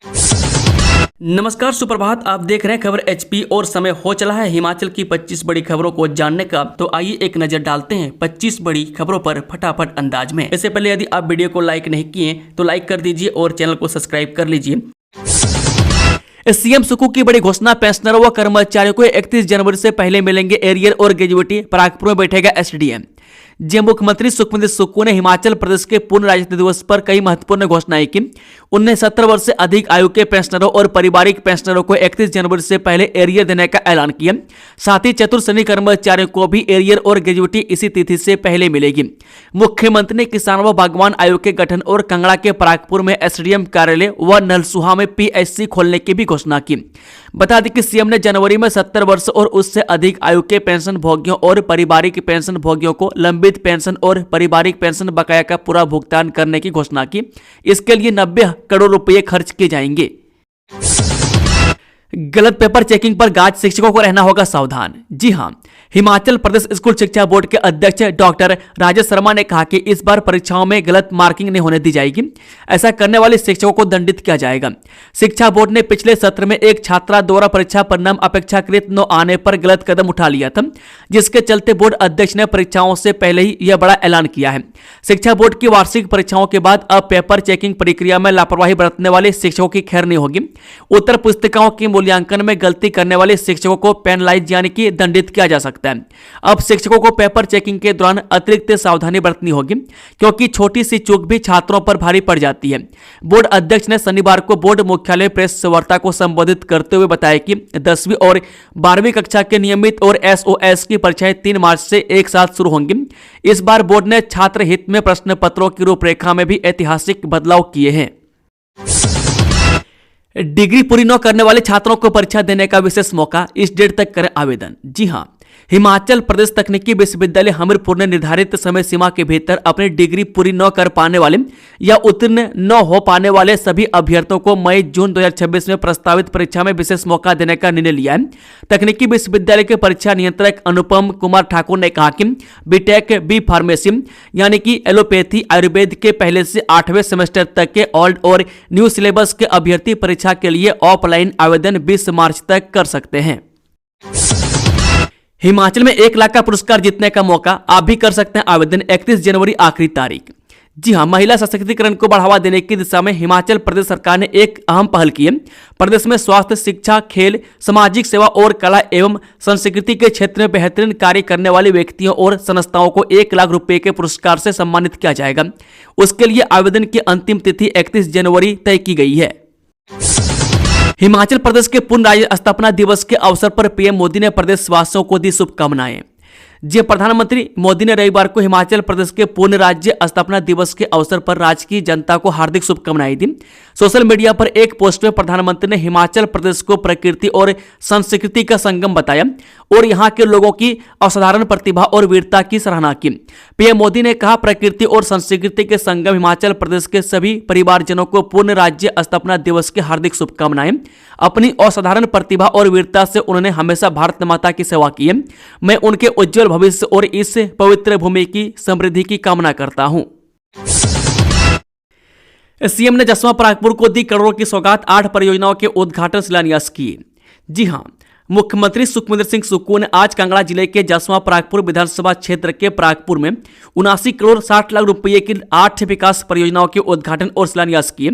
नमस्कार, सुप्रभात। आप देख रहे हैं खबर एचपी और समय हो चला है हिमाचल की 25 बड़ी खबरों को जानने का। तो आइए एक नजर डालते हैं 25 बड़ी खबरों पर फटाफट अंदाज में। इससे पहले यदि आप वीडियो को लाइक नहीं किए तो लाइक कर दीजिए और चैनल को सब्सक्राइब कर लीजिए। सीएम सुक्खू की बड़ी घोषणा, पेंशनरों व कर्मचारियों को 31 जनवरी से पहले मिलेंगे एरियर और ग्रेजुएटी। परागपुर में बैठेगा एसडीएम। मुख्यमंत्री सुखविंदर सुक्खू ने हिमाचल प्रदेश के पूर्ण राज्यत्व दिवस पर कई महत्वपूर्ण घोषणाएं की। उन्होंने 70 वर्ष से अधिक आयु के पेंशनरों और पारिवारिक पेंशनरों को 31 जनवरी से पहले एरियर देने का ऐलान किया। साथ ही चतुर्श्रेणी कर्मचारियों को भी एरियर और ग्रेजुएटी इसी तिथि से पहले मिलेगी। मुख्यमंत्री ने किसान व बागवान आयोग के गठन और कांगड़ा के परागपुर में एसडीएम कार्यालय व नलसुहा में पीएचसी खोलने की भी घोषणा की। बता दें कि सीएम ने जनवरी में 70 वर्ष और उससे अधिक आयु के पेंशन भोगियों और पारिवारिक पेंशन भोगियों को लंबित पेंशन और पारिवारिक पेंशन बकाया का पूरा भुगतान करने की घोषणा की। इसके लिए 90 करोड़ रुपए खर्च किए जाएंगे। गलत पेपर चेकिंग पर गाज, शिक्षकों को रहना होगा सावधान। जी हां, हिमाचल प्रदेश स्कूल शिक्षा बोर्ड के अध्यक्ष डॉक्टर राजेश शर्मा ने कहा कि इस बार परीक्षाओं में गलत मार्किंग नहीं होने दी जाएगी। ऐसा करने वाले शिक्षकों को दंडित किया जाएगा। शिक्षा बोर्ड ने पिछले सत्र में एक छात्रा द्वारा परीक्षा परिणाम अपेक्षाकृत न आने पर गलत कदम उठा लिया था, जिसके चलते बोर्ड अध्यक्ष ने परीक्षाओं से पहले ही यह बड़ा ऐलान किया है। शिक्षा बोर्ड की वार्षिक परीक्षाओं के बाद अब पेपर चेकिंग प्रक्रिया में लापरवाही बरतने वाले शिक्षकों की खैर नहीं होगी। उत्तर पुस्तिकाओं की मूल्यांकन में गलती करने वाले शिक्षकों को पेनलाइज यानी कि दंडित किया जा सकता है। अब शिक्षकों को पेपर चेकिंग के दौरान अतिरिक्त सावधानी बरतनी होगी, क्योंकि छोटी सी चूक भी छात्रों पर भारी पड़ जाती है। बोर्ड अध्यक्ष ने शनिवार को बोर्ड मुख्यालय प्रेस वार्ता को संबोधित करते हुए बताया कि 10वीं और 12वीं कक्षा के नियमित और एसओएस की परीक्षाएं 3 मार्च से एक साथ शुरू होंगी। इस बार बोर्ड ने छात्र हित में प्रश्न पत्रों की रूपरेखा में भी ऐतिहासिक बदलाव किए हैं। डिग्री पूरी न करने वाले छात्रों को परीक्षा देने का विशेष मौका, इस डेट तक करें आवेदन। जी हां, हिमाचल प्रदेश तकनीकी विश्वविद्यालय हमीरपुर ने निर्धारित समय सीमा के भीतर अपनी डिग्री पूरी न कर पाने वाले या उत्तीर्ण न हो पाने वाले सभी अभ्यर्थियों को मई-जून 2026 में प्रस्तावित परीक्षा में विशेष मौका देने का निर्णय लिया है। तकनीकी विश्वविद्यालय के परीक्षा नियंत्रक अनुपम कुमार ठाकुर ने कहा कि बीटेक, बी फार्मेसी यानी कि एलोपैथी आयुर्वेद के पहले से 8वें सेमेस्टर तक के ओल्ड और न्यू सिलेबस के अभ्यर्थी परीक्षा के लिए ऑफलाइन आवेदन 20 मार्च तक कर सकते हैं। हिमाचल में 1 लाख का पुरस्कार जीतने का मौका, आप भी कर सकते हैं आवेदन। 31 जनवरी आखिरी तारीख। जी हां, महिला सशक्तिकरण को बढ़ावा देने की दिशा में हिमाचल प्रदेश सरकार ने एक अहम पहल की है। प्रदेश में स्वास्थ्य, शिक्षा, खेल, सामाजिक सेवा और कला एवं संस्कृति के क्षेत्र में बेहतरीन कार्य करने वाले व्यक्तियों और संस्थाओं को 1 लाख रुपए के पुरस्कार से सम्मानित किया जाएगा। उसके लिए आवेदन की अंतिम तिथि 31 जनवरी तय की गई है। हिमाचल प्रदेश के पूर्ण राज्य स्थापना दिवस के अवसर पर पीएम मोदी ने प्रदेशवासियों को दी शुभकामनाएं। जी, प्रधानमंत्री मोदी ने रविवार को हिमाचल प्रदेश के पूर्ण राज्य स्थापना दिवस के अवसर पर राज्य की जनता को हार्दिक शुभकामनाएं दी। सोशल मीडिया पर एक पोस्ट में प्रधानमंत्री ने हिमाचल प्रदेश को प्रकृति और संस्कृति का संगम बताया और यहां के लोगों की असाधारण प्रतिभा और वीरता की सराहना की। पीएम मोदी ने कहा, प्रकृति और संस्कृति के संगम हिमाचल प्रदेश के सभी परिवारजनों को पूर्ण राज्य स्थापना दिवस की हार्दिक शुभकामनाएं। अपनी असाधारण प्रतिभा और वीरता से उन्होंने हमेशा भारत माता की सेवा की है। मैं उनके उज्जवल भविष्य और इस पवित्र भूमि की समृद्धि की कामना करता हूं। सीएम ने जसवां परागपुर को दी करोड़ों की सौगात, 8 परियोजनाओं के उद्घाटन शिलान्यास किए। जी हां, मुख्यमंत्री सुखविंदर सिंह सुक्खू ने आज कांगड़ा जिले के जसवां परागपुर विधानसभा क्षेत्र के परागपुर में 79 करोड़ 60 लाख रुपए की 8 विकास परियोजनाओं के उद्घाटन और शिलान्यास किए।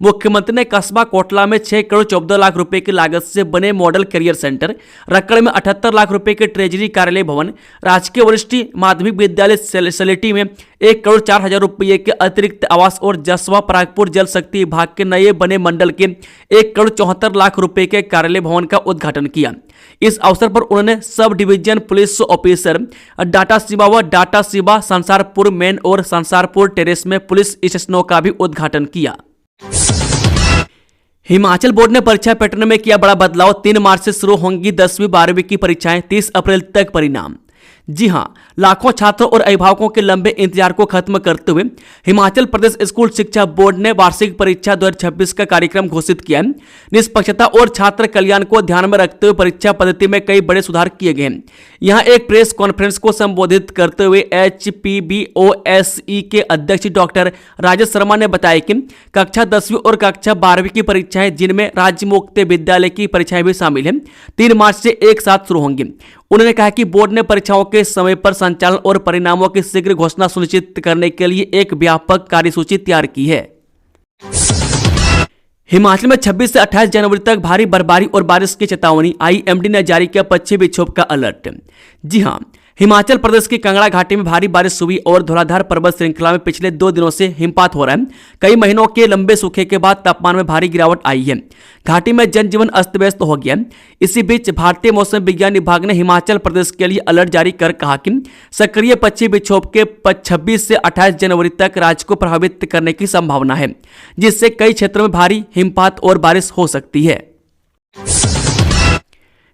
मुख्यमंत्री ने कस्बा कोटला में 6 करोड़ 14 लाख रुपए की लागत से बने मॉडल करियर सेंटर, रक्कड़ में 78 लाख रुपए के ट्रेजरी कार्यालय भवन, राजकीय वरिष्ठ माध्यमिक विद्यालय सलेटी में 1 करोड़ 4 हजार रुपए के अतिरिक्त आवास और जसवां परागपुर जल शक्ति विभाग के नए बने मंडल के 1 करोड़ 74 लाख रुपए के कार्यालय भवन का उद्घाटन किया। इस अवसर पर उन्होंने sub division police officer data सेवा व डाटा सेवा संसारपुर मेन और संसारपुर टेरेस में पुलिस स्टेशनों का भी उद्घाटन किया। हिमाचल बोर्ड ने परीक्षा पैटर्न में किया बड़ा बदलाव, 3 मार्च से शुरू होंगी 10वीं 12वीं की परीक्षाएं, 30 अप्रैल तक परिणाम। जी हां, लाखों छात्रों और अभिभावकों के लंबे इंतजार को खत्म करते हुए हिमाचल प्रदेश स्कूल शिक्षा बोर्ड ने वार्षिक परीक्षा 2026 का कार्यक्रम घोषित किया है। निष्पक्षता और छात्र कल्याण को ध्यान में रखते हुए परीक्षा पद्धति में कई बड़े सुधार किए गए हैं। यहां एक प्रेस कॉन्फ्रेंस को संबोधित करते हुए HPBOSE के अध्यक्ष डॉक्टर राजेश शर्मा ने बताया कि कक्षा 10वीं और कक्षा 12वीं की परीक्षाएं, जिनमें राज्य मुक्त विद्यालय की परीक्षाएं भी शामिल हैं, 3 मार्च से एक साथ शुरू होंगी। उन्होंने कहा कि बोर्ड ने परीक्षाओं के समय पर संचालन और परिणामों की शीघ्र घोषणा सुनिश्चित करने के लिए एक व्यापक कार्यसूची तैयार की है। हिमाचल में 26 से 28 जनवरी तक भारी बर्फबारी और बारिश की चेतावनी, IMD ने जारी किया पश्चिमी विक्षोभ का अलर्ट। जी हां, हिमाचल प्रदेश की कांगड़ा घाटी में भारी बारिश हुई और धौलाधार पर्वत श्रृंखला में पिछले 2 दिनों से हिमपात हो रहा है। कई महीनों के लंबे सूखे के बाद तापमान में भारी गिरावट आई है। घाटी में जनजीवन अस्त व्यस्त हो गया। इसी बीच भारतीय मौसम विज्ञान विभाग ने हिमाचल प्रदेश के लिए अलर्ट जारी कर कहा कि सक्रिय पश्चिमी विक्षोभ के 26 से 28 जनवरी तक राज्य को प्रभावित करने की संभावना है, जिससे कई क्षेत्रों में भारी हिमपात और बारिश हो सकती है।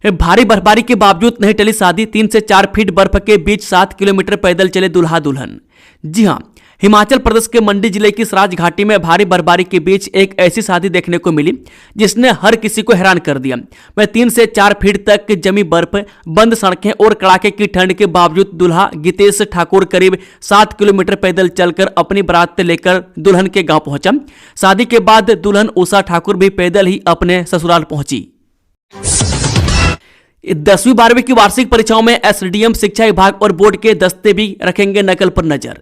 भारी बर्फबारी के बावजूद नहीं टली शादी, 3 से 4 फीट बर्फ के बीच 7 किलोमीटर पैदल चले दूल्हा दुल्हन। जी हां, हिमाचल प्रदेश के मंडी जिले की सराज घाटी में भारी बर्फबारी के बीच एक ऐसी शादी देखने को मिली जिसने हर किसी को हैरान कर दिया। वह 3 से 4 फीट तक जमी बर्फ, बंद सड़कें और कड़ाके की ठंड के बावजूद दुल्हा गितेश ठाकुर करीब 7 किलोमीटर पैदल चलकर अपनी बारात लेकर दुल्हन के गांव पहुंचा। शादी के बाद दुल्हन उषा ठाकुर भी पैदल ही अपने ससुराल पहुंची। 10वीं 12वीं की वार्षिक परीक्षाओं में SDM शिक्षा विभाग और बोर्ड के दस्ते भी रखेंगे नकल पर नजर।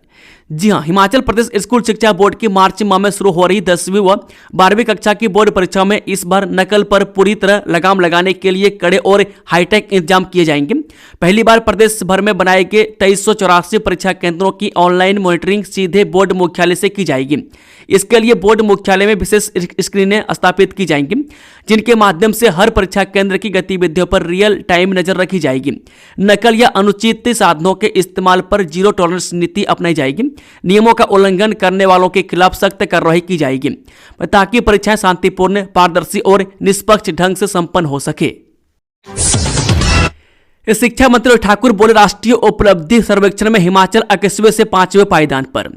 जी हां, हिमाचल प्रदेश स्कूल शिक्षा बोर्ड की मार्च माह में शुरू हो रही 10वीं व 12वीं कक्षा की बोर्ड परीक्षाओं में इस बार नकल पर पूरी तरह लगाम लगाने के लिए कड़े और हाईटेक इंतजाम किए जाएंगे। पहली बार प्रदेश भर में बनाए गए 2384 परीक्षा केंद्रों की ऑनलाइन मॉनिटरिंग सीधे बोर्ड मुख्यालय से की जाएगी। इसके लिए बोर्ड मुख्यालय में विशेष स्क्रीनें स्थापित की जाएंगी, जिनके माध्यम से हर परीक्षा केंद्र की गतिविधियों पर रियल टाइम नजर रखी जाएगी। नकल या अनुचित साधनों के इस्तेमाल पर जीरो टॉलरेंस नीति अपनाई जाएगी। नियमों का उल्लंघन करने वालों के खिलाफ सख्त कार्रवाई की जाएगी, ताकि परीक्षाएं शांतिपूर्ण, पारदर्शी और निष्पक्ष ढंग से संपन्न हो सके। शिक्षा मंत्री ठाकुर बोले, राष्ट्रीय उपलब्धि सर्वेक्षण में हिमाचल 21वें से 5वें पायदान पर।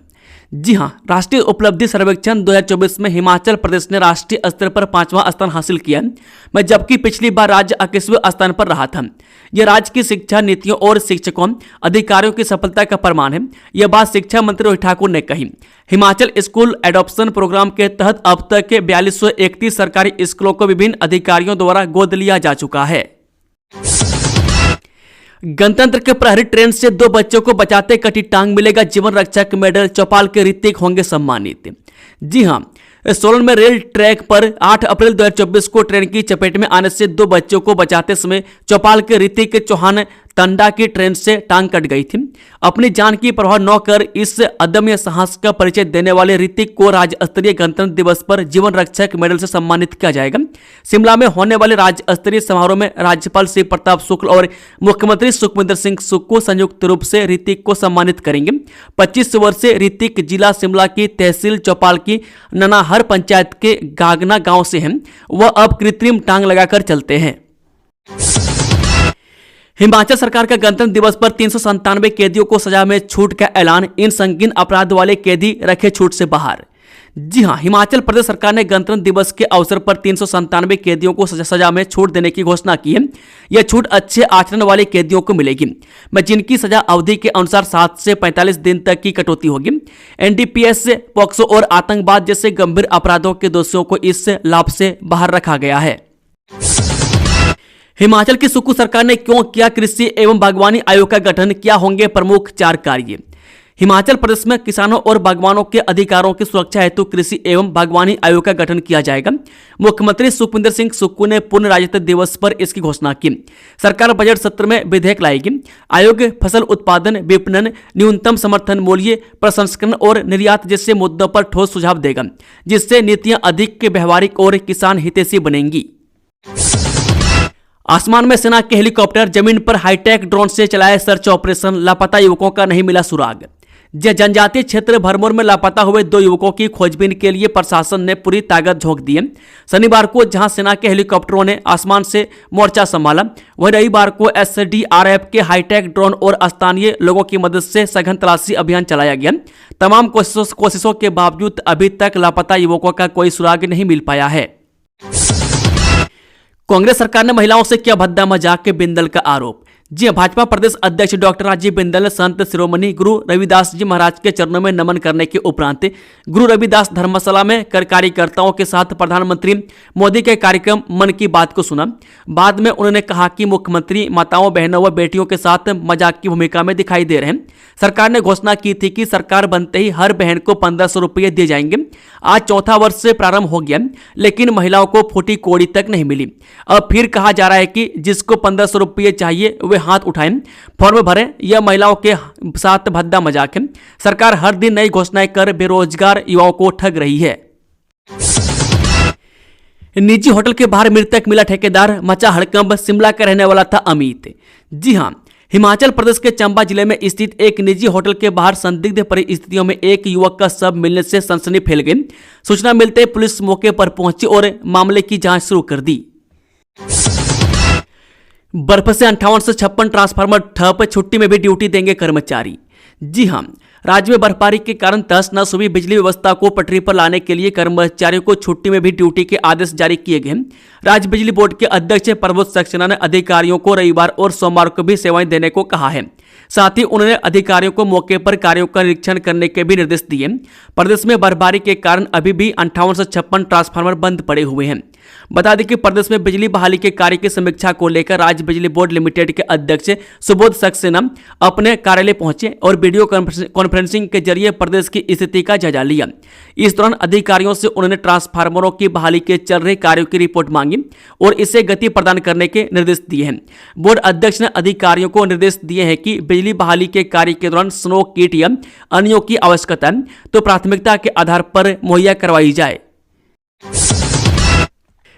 जी हां, राष्ट्रीय उपलब्धि सर्वेक्षण 2024 में हिमाचल प्रदेश ने राष्ट्रीय स्तर पर 5वां स्थान हासिल किया, जबकि पिछली बार राज्य 21वें स्थान पर रहा था। यह राज्य की शिक्षा नीतियों और शिक्षकों अधिकारियों की सफलता का प्रमाण है। यह बात शिक्षा मंत्री रोहित ठाकुर ने कही। हिमाचल स्कूल एडॉप्शन प्रोग्राम के तहत अब तक के 4231 सरकारी स्कूलों को विभिन्न अधिकारियों द्वारा गोद लिया जा चुका है। गणतंत्र के प्रहरी ट्रेन से 2 बच्चों को बचाते कटी टांग, मिलेगा जीवन रक्षक मेडल, चौपाल के ऋतिक होंगे सम्मानित। जी हां, सोलन में रेल ट्रैक पर 8 अप्रैल 2024 को ट्रेन की चपेट में आने से 2 बच्चों को बचाते समय चौपाल के ऋतिक चौहान तंडा की ट्रेन से टांग कट गई थी। अपनी जान की परवाह न कर इस अदम्य साहस का परिचय देने वाले ऋतिक को राज्य स्तरीय गणतंत्र दिवस पर जीवन रक्षक मेडल से सम्मानित किया जाएगा। शिमला में होने वाले राज्य स्तरीय समारोह में राज्यपाल श्री प्रताप शुक्ल और मुख्यमंत्री सुखविंदर सिंह सुक्खू संयुक्त रूप से ऋतिक को सम्मानित करेंगे। 25 वर्षीय ऋतिक जिला शिमला की तहसील चौपाल की ननाहर पंचायत के गागना गांव से हैं। वह अब कृत्रिम टांग लगाकर चलते हैं। हिमाचल सरकार का गणतंत्र दिवस पर 397 कैदियों को सजा में छूट का ऐलान, इन संगीन अपराध वाले कैदी रखे छूट से बाहर। जी हां, हिमाचल प्रदेश सरकार ने गणतंत्र दिवस के अवसर पर 397 कैदियों को सजा में छूट देने की घोषणा की है। यह छूट अच्छे आचरण वाले कैदियों को मिलेगी, जिनकी सजा अवधि के अनुसार 7 से 45 दिन तक की कटौती होगी। NDPS, पॉक्सो और आतंकवाद जैसे गंभीर अपराधों के दोषियों को इस लाभ से बाहर रखा गया है। हिमाचल की सुक्खू सरकार ने क्यों किया कृषि एवं बागवानी आयोग का गठन, क्या होंगे प्रमुख 4 कार्य। हिमाचल प्रदेश में किसानों और बागवानों के अधिकारों की सुरक्षा हेतु कृषि एवं बागवानी आयोग का गठन किया जाएगा। मुख्यमंत्री सुखविंदर सिंह सुक्खू ने पूर्ण राज्यत्व दिवस पर इसकी घोषणा की। सरकार बजट सत्र में विधेयक लाएगी। आयोग फसल उत्पादन, विपणन, न्यूनतम समर्थन मूल्य, प्रसंस्करण और निर्यात जैसे मुद्दों पर ठोस सुझाव देगा, जिससे नीतियां अधिक व्यवहारिक और किसान हितैषी बनेंगी। आसमान में सेना के हेलीकॉप्टर, जमीन पर हाईटेक ड्रोन से चलाए सर्च ऑपरेशन, लापता युवकों का नहीं मिला सुराग। जनजातीय क्षेत्र भरमौर में लापता हुए 2 युवकों की खोजबीन के लिए प्रशासन ने पूरी ताकत झोंक दी है। शनिवार को जहां सेना के हेलीकॉप्टरों ने आसमान से मोर्चा संभाला, वहीं रविवार को एसडीआरएफ के हाईटेक ड्रोन और स्थानीय लोगों की मदद से सघन तलाशी अभियान चलाया गया। तमाम कोशिशों के बावजूद अभी तक लापता युवकों का कोई सुराग नहीं मिल पाया है। कांग्रेस सरकार ने महिलाओं से किया भद्दा मजाक के बिंदल का आरोप। जी भाजपा प्रदेश अध्यक्ष डॉक्टर राजीव बिंदल ने संत शिरोमणि गुरु रविदास जी महाराज के चरणों में नमन करने के उपरांत गुरु रविदास धर्मशाला में कार्यकर्ताओं के साथ प्रधानमंत्री मोदी के कार्यक्रम मन की बात को सुना। बाद में उन्होंने कहा कि मुख्यमंत्री माताओं, बहनों व बेटियों के साथ मजाक की भूमिका में दिखाई दे रहे हैं। सरकार ने घोषणा की थी कि सरकार बनते ही हर बहन को 1500 रुपये दिए जाएंगे। आज चौथा वर्ष से प्रारंभ हो गया, लेकिन महिलाओं को फूटी कोड़ी तक नहीं मिली। अब फिर कहा जा रहा है कि जिसको 1500 रुपये चाहिए वे हाथ उठाएं, फॉर्म भरें। यह महिलाओं के साथ भद्दा मजाक है। सरकार हर दिन नई घोषणाएं कर बेरोजगार युवाओं को ठग रही है। निजी होटल के बाहर मृतक मिला ठेकेदार, मचा हड़कंप। शिमला का रहने वाला था अमित। जी हां, हिमाचल प्रदेश के चंबा जिले में स्थित एक निजी होटल के बाहर संदिग्ध परिस्थितियों में एक युवक का शव मिलने से सनसनी फैल गई। सूचना मिलते पुलिस मौके पर पहुंची और मामले की जांच शुरू कर दी। बर्फ से 58 से 56 ट्रांसफार्मर ठप, छुट्टी में भी ड्यूटी देंगे कर्मचारी। जी हां, राज्य में बर्फबारी के कारण तहस नहस हुई बिजली व्यवस्था को पटरी पर लाने के लिए कर्मचारियों को छुट्टी में भी ड्यूटी के आदेश जारी किए गए। राज्य बिजली बोर्ड के अध्यक्ष प्रबोध सक्सेना ने अधिकारियों को रविवार और सोमवार को भी सेवाएं देने को कहा है। साथ ही उन्होंने अधिकारियों को मौके पर कार्यों का निरीक्षण करने के भी निर्देश दिए। प्रदेश में बर्फबारी के कारण अभी भी 58 से 56 ट्रांसफार्मर बंद पड़े हुए हैं। बता दें कि प्रदेश में बिजली बहाली के कार्य की समीक्षा को लेकर राज्य बिजली बोर्ड लिमिटेड के अध्यक्ष सुबोध सक्सेना अपने कार्यालय पहुंचे और वीडियो कॉन्फ्रेंसिंग के जरिए प्रदेश की स्थिति का जायजा लिया। इस दौरान अधिकारियों से उन्होंने ट्रांसफार्मरों की बहाली के चल रहे कार्यों की रिपोर्ट मांगी और इसे गति प्रदान करने के निर्देश दिए हैं। बोर्ड अध्यक्ष ने अधिकारियों को निर्देश दिए हैं कि बिजली बहाली के कार्य के दौरान स्नो किट या अन्यों की आवश्यकता है तो प्राथमिकता के आधार पर मुहैया करवाई जाए।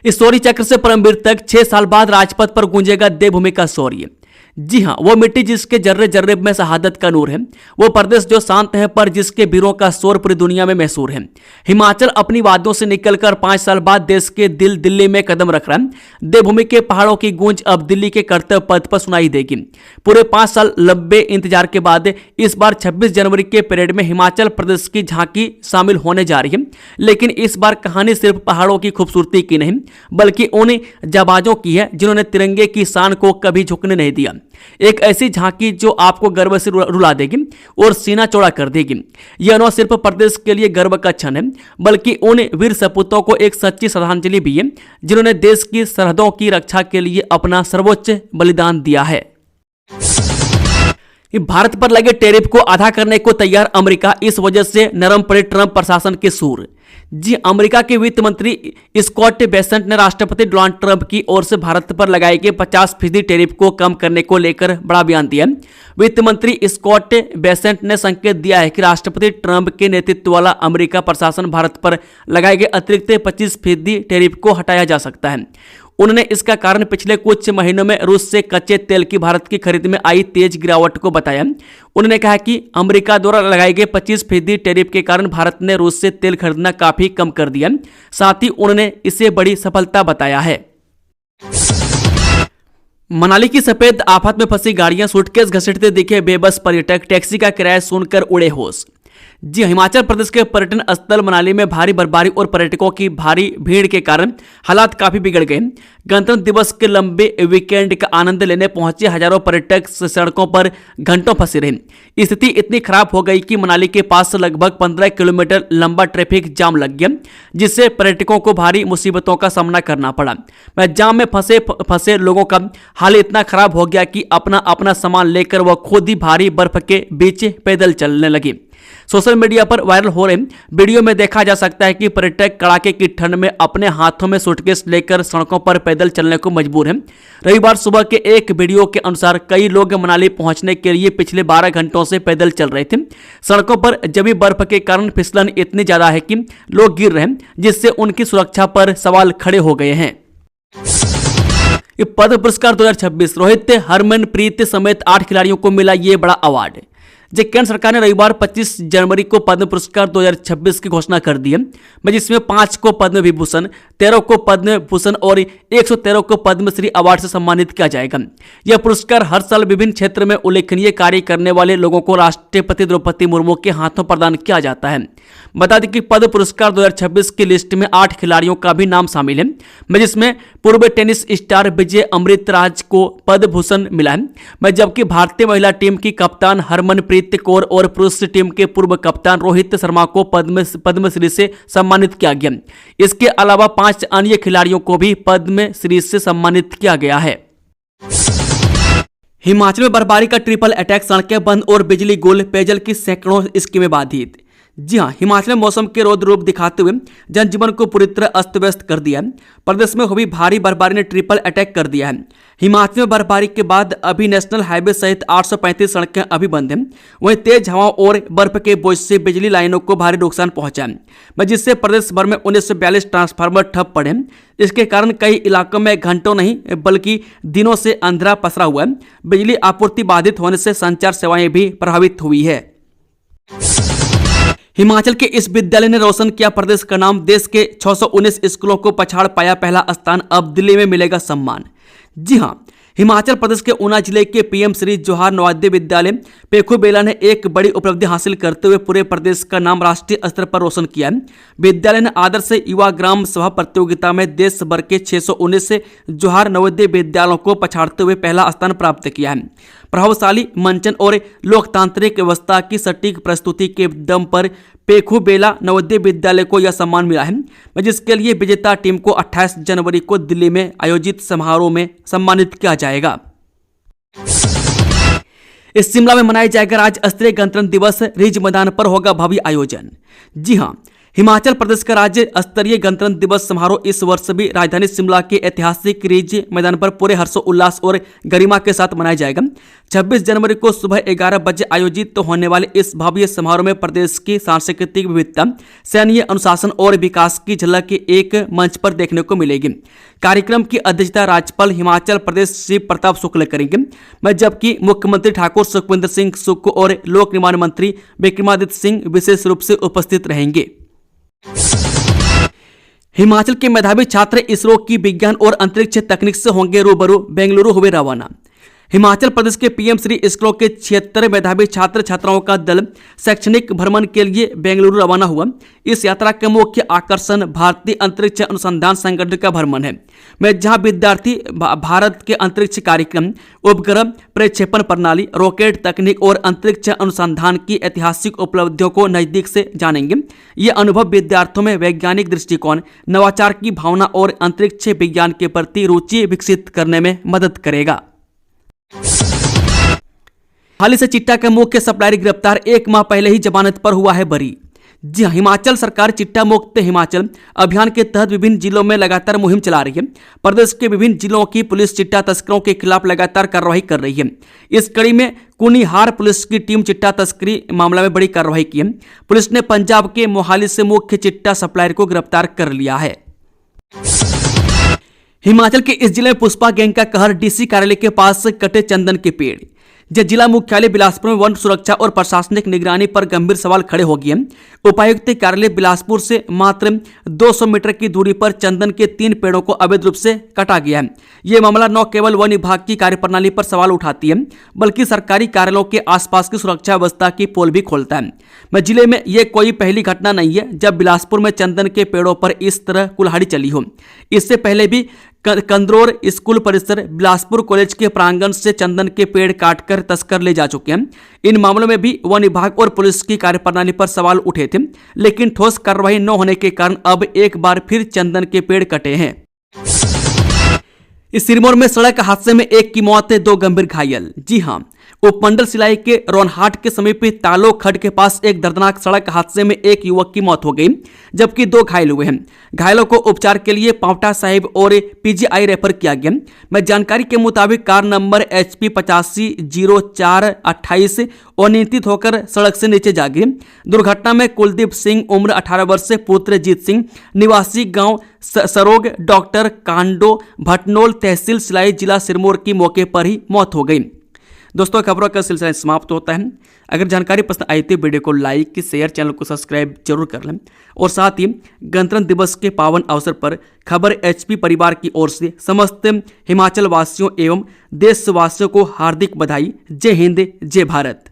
इस शौर्य चक्र से परमवीर तक 6 साल बाद राजपथ पर गूंजेगा देवभूमि का शौर्य। जी हां, वो मिट्टी जिसके जर्रे जर्रे में शहादत का नूर है, वो प्रदेश जो शांत है पर जिसके वीरों का शोर पूरी दुनिया में मशहूर है। हिमाचल अपनी वादियों से निकलकर 5 साल बाद देश के दिल्ली में कदम रख रहा है। देवभूमि के पहाड़ों की गूंज अब दिल्ली के कर्तव्य पथ पर सुनाई देगी। पूरे 5 साल लंबे इंतजार के बाद इस बार 26 जनवरी के परेड में हिमाचल प्रदेश की झांकी शामिल होने जा रही है। लेकिन इस बार कहानी सिर्फ पहाड़ों की खूबसूरती की नहीं, बल्कि उन जाबाजों की है जिन्होंने तिरंगे की शान को कभी झुकने नहीं दिया। एक ऐसी झांकी जो आपको गर्व से रुला देगी और सीना चौड़ा कर देगी। यह न सिर्फ प्रदेश के लिए गर्व का क्षण है, बल्कि उन वीर सपूतों को एक सच्ची श्रद्धांजलि भी है जिन्होंने देश की सरहदों की रक्षा के लिए अपना सर्वोच्च बलिदान दिया है। भारत पर लगे टैरिफ को आधा करने को तैयार अमेरिका, इस वजह से नरम पड़े ट्रंप प्रशासन के सूर। जी, अमेरिका के वित्त मंत्री स्कॉट बेसेंट ने राष्ट्रपति डोनाल्ड ट्रंप की ओर से भारत पर लगाए गए 50% टैरिफ को कम करने को लेकर बड़ा बयान दिया। वित्त मंत्री स्कॉट बेसेंट ने संकेत दिया है कि राष्ट्रपति ट्रंप के नेतृत्व वाला अमेरिका प्रशासन भारत पर लगाए गए अतिरिक्त 25% टैरिफ को हटाया जा सकता है। उन्होंने इसका कारण पिछले कुछ महीनों में रूस से कच्चे तेल की भारत की खरीद में आई तेज गिरावट को बताया। उन्होंने कहा कि अमेरिका द्वारा लगाए गए 25% टैरिफ के कारण भारत ने रूस से तेल खरीदना काफी कम कर दिया। साथ ही उन्होंने इसे बड़ी सफलता बताया है। मनाली की सफेद आफत में फंसी गाड़ियां, सूटकेस घसीटते दिखे बेबस पर्यटक, टैक्सी का किराया सुनकर उड़े होश। जी, हिमाचल प्रदेश के पर्यटन स्थल मनाली में भारी बर्फबारी और पर्यटकों की भारी भीड़ के कारण हालात काफी बिगड़ गए। गणतंत्र दिवस के लंबे वीकेंड का आनंद लेने पहुंचे हजारों पर्यटक सड़कों पर घंटों फंसे रहे। स्थिति इतनी खराब हो गई कि मनाली के पास लगभग 15 किलोमीटर लंबा ट्रैफिक जाम लग गया, जिससे पर्यटकों को भारी मुसीबतों का सामना करना पड़ा। जाम में फंसे लोगों का हाल इतना खराब हो गया कि अपना सामान लेकर वह खुद ही भारी बर्फ के बीच पैदल चलने लगे। सोशल मीडिया पर वायरल हो रहे वीडियो में देखा जा सकता है कि पर्यटक कड़ाके की ठंड में अपने हाथों में सूटकेस लेकर सड़कों पर पैदल चलने को मजबूर हैं। रविवार सुबह के एक वीडियो के अनुसार कई लोग मनाली पहुंचने के लिए पिछले 12 घंटों से पैदल चल रहे थे। सड़कों पर जमी बर्फ के कारण फिसलन इतनी ज्यादा है कि लोग गिर रहे हैं, जिससे उनकी सुरक्षा पर सवाल खड़े हो गए हैं। पद्म पुरस्कार 2026 रोहित, हरमनप्रीत समेत 8 खिलाड़ियों को मिला ये बड़ा अवार्ड। जो केंद्र सरकार ने रविवार 25 जनवरी को पद्म पुरस्कार 2026 की घोषणा कर दी है, जिसमें 5 को पद्म विभूषण, 13 को पद्म भूषण और 113 को पद्मश्री अवार्ड से सम्मानित किया जाएगा। यह पुरस्कार हर साल विभिन्न क्षेत्र में उल्लेखनीय कार्य करने वाले लोगों को राष्ट्रपति द्रौपदी मुर्मू के हाथों प्रदान किया जाता है। बता दें कि पद्म पुरस्कार 2026 की लिस्ट में 8 खिलाड़ियों का भी नाम शामिल है, जिसमें पूर्व टेनिस स्टार विजय अमृतराज को पद्म भूषण मिला है, जबकि भारतीय महिला टीम की कप्तान हरमनप्रीत कौर और पुरुष टीम के पूर्व कप्तान रोहित शर्मा को पद्मश्री से सम्मानित किया गया। इसके अलावा 5 अन्य खिलाड़ियों को भी पद्मश्री से सम्मानित किया गया है। हिमाचल में बर्फबारी का ट्रिपल अटैक, सड़कें बंद और बिजली गुल, पेयजल की सैकड़ों स्कीमें बाधित। जी हां, हिमाचल में मौसम के रौद्र रूप दिखाते हुए जनजीवन को पूरी तरह अस्त व्यस्त कर दिया है। प्रदेश में हुई भारी बर्फबारी ने ट्रिपल अटैक कर दिया है। हिमाचल में बर्फबारी के बाद अभी नेशनल हाईवे सहित 835 सड़कें अभी बंद हैं। वहीं तेज हवाओं और बर्फ के बोझ से बिजली लाइनों को भारी नुकसान पहुंचा है, जिससे प्रदेश भर में 1942 ट्रांसफार्मर ठप पड़े। इसके कारण कई इलाकों में घंटों नहीं बल्कि दिनों से अंधेरा पसरा हुआ है। बिजली आपूर्ति बाधित होने से संचार सेवाएं भी प्रभावित हुई है। हिमाचल के इस विद्यालय ने रोशन किया प्रदेश का नाम, देश के 619 स्कूलों को पछाड़ पाया पहला स्थान, अब दिल्ली में मिलेगा सम्मान। जी हां, हिमाचल प्रदेश के ऊना जिले के पीएम श्री जोहार नवोदय विद्यालय पेखुबेला ने एक बड़ी उपलब्धि हासिल करते हुए पूरे प्रदेश का नाम राष्ट्रीय स्तर पर रोशन किया है। विद्यालय ने आदर्श युवा ग्राम सभा प्रतियोगिता में देश भर के 619 जोहार नवोदय विद्यालयों को पछाड़ते हुए पहला स्थान प्राप्त किया है। प्रभावशाली मंचन और लोकतांत्रिक व्यवस्था की सटीक प्रस्तुति के दम पर पेखुबेला नवोदय विद्यालय को यह सम्मान मिला है, जिसके लिए विजेता टीम को 28 जनवरी को दिल्ली में आयोजित समारोह में सम्मानित किया जाएगा। इस शिमला में मनाया जाएगा राज्य स्तरीय गणतंत्र दिवस, रिज मैदान पर होगा भव्य आयोजन। जी हां, हिमाचल प्रदेश का राज्य स्तरीय गणतंत्र दिवस समारोह इस वर्ष भी राजधानी शिमला के ऐतिहासिक रिज मैदान पर पूरे हर्षोल्लास और गरिमा के साथ मनाया जाएगा। 26 जनवरी को सुबह 11 बजे आयोजित होने वाले इस भव्य समारोह में प्रदेश की सांस्कृतिक विविधता, सैन्य अनुशासन और विकास की झलक एक मंच पर देखने को मिलेगी। कार्यक्रम की अध्यक्षता राज्यपाल हिमाचल प्रदेश श्री प्रताप शुक्ल करेंगे, जबकि मुख्यमंत्री ठाकुर सुखविंदर सिंह सुक्खू और लोक निर्माण मंत्री विक्रमादित्य सिंह विशेष रूप से उपस्थित रहेंगे। हिमाचल के मेधावी छात्र इसरो की विज्ञान और अंतरिक्ष तकनीक से होंगे रूबरू, बेंगलुरु हुए रवाना। हिमाचल प्रदेश के पीएम श्री इसरो के 76 मेधावी छात्र छात्राओं का दल शैक्षणिक भ्रमण के लिए बेंगलुरु रवाना हुआ। इस यात्रा का मुख्य आकर्षण भारतीय अंतरिक्ष अनुसंधान संगठन का भ्रमण है, जहां विद्यार्थी भारत के अंतरिक्ष कार्यक्रम, उपग्रह प्रक्षेपण प्रणाली, रॉकेट तकनीक और अंतरिक्ष अनुसंधान की ऐतिहासिक उपलब्धियों को नजदीक से जानेंगे। ये अनुभव विद्यार्थियों में वैज्ञानिक दृष्टिकोण, नवाचार की भावना और अंतरिक्ष विज्ञान के प्रति रुचि विकसित करने में मदद करेगा। हाल ही से चिट्टा का मुख्य सप्लायर गिरफ्तार, 1 माह पहले ही जमानत पर हुआ है बरी। जी हाँ, हिमाचल सरकार चिट्टा मुक्त हिमाचल अभियान के तहत विभिन्न जिलों में लगातार मुहिम चला रही है। प्रदेश के विभिन्न जिलों की पुलिस चिट्टा तस्करों के खिलाफ लगातार कार्रवाई कर रही है। इस कड़ी में कुनिहार पुलिस की टीम चिट्टा तस्करी मामला में बड़ी कार्रवाई की है। पुलिस ने पंजाब के मोहाली से मुख्य चिट्टा सप्लायर को गिरफ्तार कर लिया है। हिमाचल के इस जिले में पुष्पा गैंग का कहर, डीसी कार्यालय के पास कटे चंदन के पेड़। जिला मुख्यालय बिलासपुर में वन सुरक्षा और प्रशासनिक निगरानी पर गंभीर सवाल खड़े हो गए। उपायुक्त कार्यालय बिलासपुर से मात्र 200 मीटर की दूरी पर चंदन के 3 पेड़ों को अवैध रूप से काटा गया है। यह मामला न केवल वन विभाग की कार्यप्रणाली पर सवाल उठाती है, बल्कि सरकारी कार्यालयों के आसपास की सुरक्षा व्यवस्था की पोल भी खोलता है। जिले में यह कोई पहली घटना नहीं है जब बिलासपुर में चंदन के पेड़ों पर इस तरह कुल्हाड़ी चली हो। इससे पहले भी कंदरौर स्कूल परिसर, बिलासपुर कॉलेज के प्रांगण से चंदन के पेड़ काटकर तस्कर ले जा चुके हैं। इन मामलों में भी वन विभाग और पुलिस की कार्यप्रणाली पर सवाल उठे थे, लेकिन ठोस कार्रवाई न होने के कारण अब एक बार फिर चंदन के पेड़ कटे हैं। इस सिरमौर में सड़क हादसे में 1 की मौत, 2 गंभीर घायल। जी हां, उपमंडल सिलाई के रोनहाट के समीप तालो खड के पास एक दर्दनाक सड़क हादसे में 1 युवक की मौत हो गई, जबकि 2 घायल हुए हैं। घायलों को उपचार के लिए पांवटा साहिब और पीजीआई रेफर किया गया। जानकारी के मुताबिक कार नंबर HP 850428 अनियंत्रित होकर सड़क से नीचे जा गिरी। दुर्घटना में कुलदीप सिंह उम्र 18 वर्ष से पुत्र जीत सिंह निवासी गांव सरोग डॉक्टर कांडो भटनोल तहसील सिलाई जिला सिरमौर की मौके पर ही मौत हो गई। दोस्तों खबरों का सिलसिला समाप्त होता है। अगर जानकारी पसंद आई तो वीडियो को लाइक शेयर, चैनल को सब्सक्राइब जरूर कर लें और साथ ही गणतंत्र दिवस के पावन अवसर पर खबर एचपी परिवार की ओर से समस्त हिमाचल वासियों एवं देशवासियों को हार्दिक बधाई। जय हिंद, जय भारत।